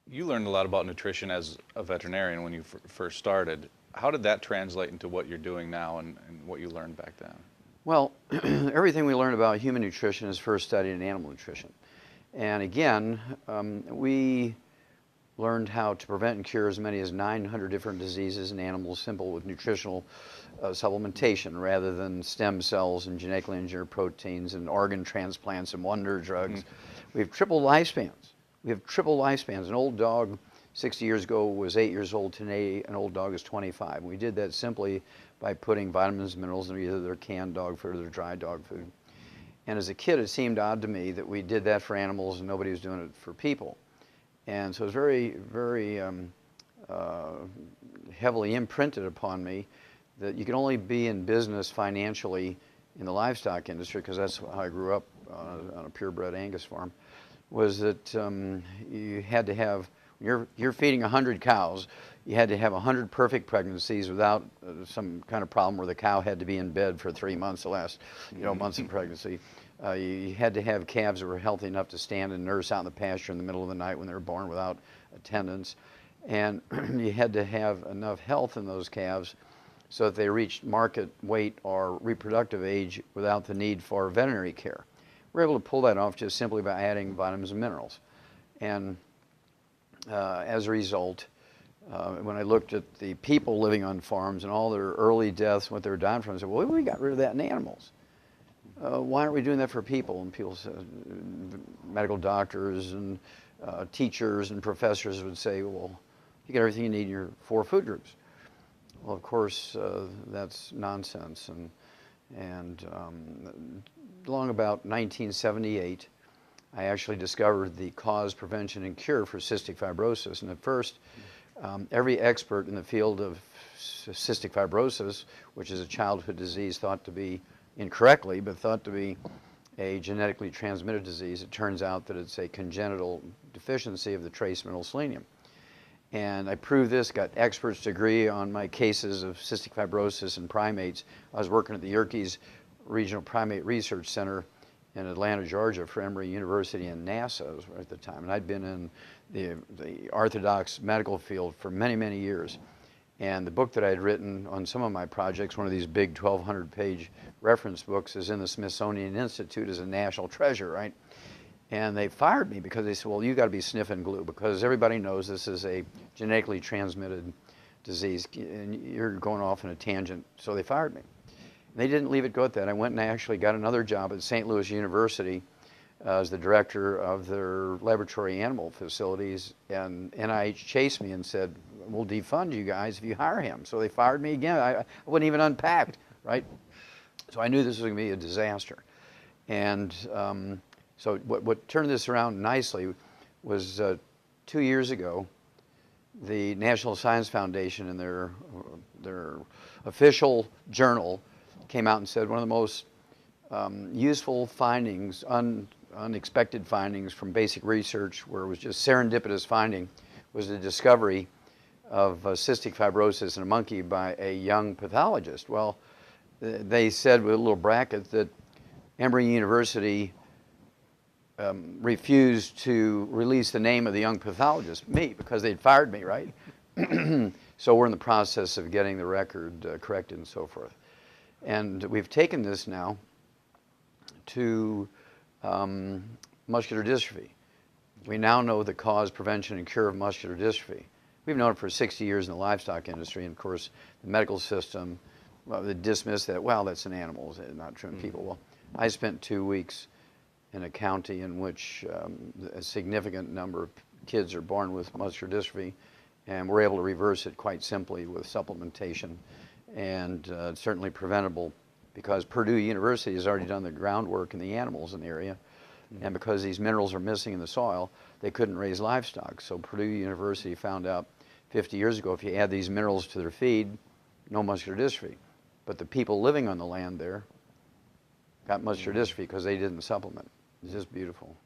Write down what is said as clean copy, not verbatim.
You learned a lot about nutrition as a veterinarian when you first started. How did that translate into what you're doing now and what you learned back then? Well, everything we learned about human nutrition is first studied in animal nutrition. And again, we learned how to prevent and cure as many as 900 different diseases in animals, simple with nutritional supplementation rather than stem cells and genetically engineered proteins and organ transplants and wonder drugs. We've tripled lifespans. We have triple lifespans. An old dog 60 years ago was 8 years old. Today, an old dog is 25. We did that simply by putting vitamins and minerals in either their canned dog food or their dry dog food. And as a kid, it seemed odd to me that we did that for animals and nobody was doing it for people. And so it was very heavily imprinted upon me that you can only be in business financially in the livestock industry, because that's how I grew up on a purebred Angus farm, was that you had to have, you're feeding 100 cows, you had to have 100 perfect pregnancies without some kind of problem where the cow had to be in bed for 3 months, the last months of pregnancy. You had to have calves that were healthy enough to stand and nurse out in the pasture in the middle of the night when they were born without attendants. And you had to have enough health in those calves so that they reached market weight or reproductive age without the need for veterinary care. We're able to pull that off just simply by adding vitamins and minerals. And as a result, when I looked at the people living on farms and all their early deaths, what they were dying from, I said, well, we got rid of that in animals. Why aren't we doing that for people? And people said, medical doctors and teachers and professors would say, well, you get everything you need in your 4 food groups. Well, of course, that's nonsense. And along about 1978, I actually discovered the cause, prevention, and cure for cystic fibrosis. And at first, every expert in the field of cystic fibrosis, which is a childhood disease thought to be incorrectly, but thought to be a genetically transmitted disease, it turns out that it's a congenital deficiency of the trace mineral selenium. And I proved this, got experts to agree on my cases of cystic fibrosis in primates. I was working at the Yerkes Regional Primate Research Center in Atlanta, Georgia for Emory University and NASA at the time. And I'd been in the orthodox medical field for many, many years. And the book that I had written on some of my projects, one of these big 1,200-page reference books, is in the Smithsonian Institute as a national treasure, right? And they fired me because they said, well, you got to be sniffing glue because everybody knows this is a genetically transmitted disease and you're going off on a tangent. So they fired me. And they didn't leave it go at that. I went and I actually got another job at St. Louis University as the director of their laboratory animal facilities, and NIH chased me and said, we'll defund you guys if you hire him. So they fired me again. I wasn't even unpacked, right? So I knew this was going to be a disaster. And so what turned this around nicely was 2 years ago, the National Science Foundation in their official journal came out and said one of the most useful findings, unexpected findings from basic research where it was just serendipitous finding, was the discovery of cystic fibrosis in a monkey by a young pathologist. Well, they said with a little bracket that Emory University refused to release the name of the young pathologist, me, because they'd fired me, right? So we're in the process of getting the record corrected and so forth. And we've taken this now to muscular dystrophy. We now know the cause, prevention, and cure of muscular dystrophy. We've known it for 60 years in the livestock industry, and of course, the medical system, well, they dismiss that, well, that's in animals, not true in people. Well, I spent 2 weeks in a county in which a significant number of kids are born with muscular dystrophy, and we're able to reverse it quite simply with supplementation, and it's certainly preventable because Purdue University has already done the groundwork in the animals in the area, and because these minerals are missing in the soil, they couldn't raise livestock. So Purdue University found out 50 years ago if you add these minerals to their feed, no muscular dystrophy. But the people living on the land there got muscular dystrophy because they didn't supplement. It's just beautiful.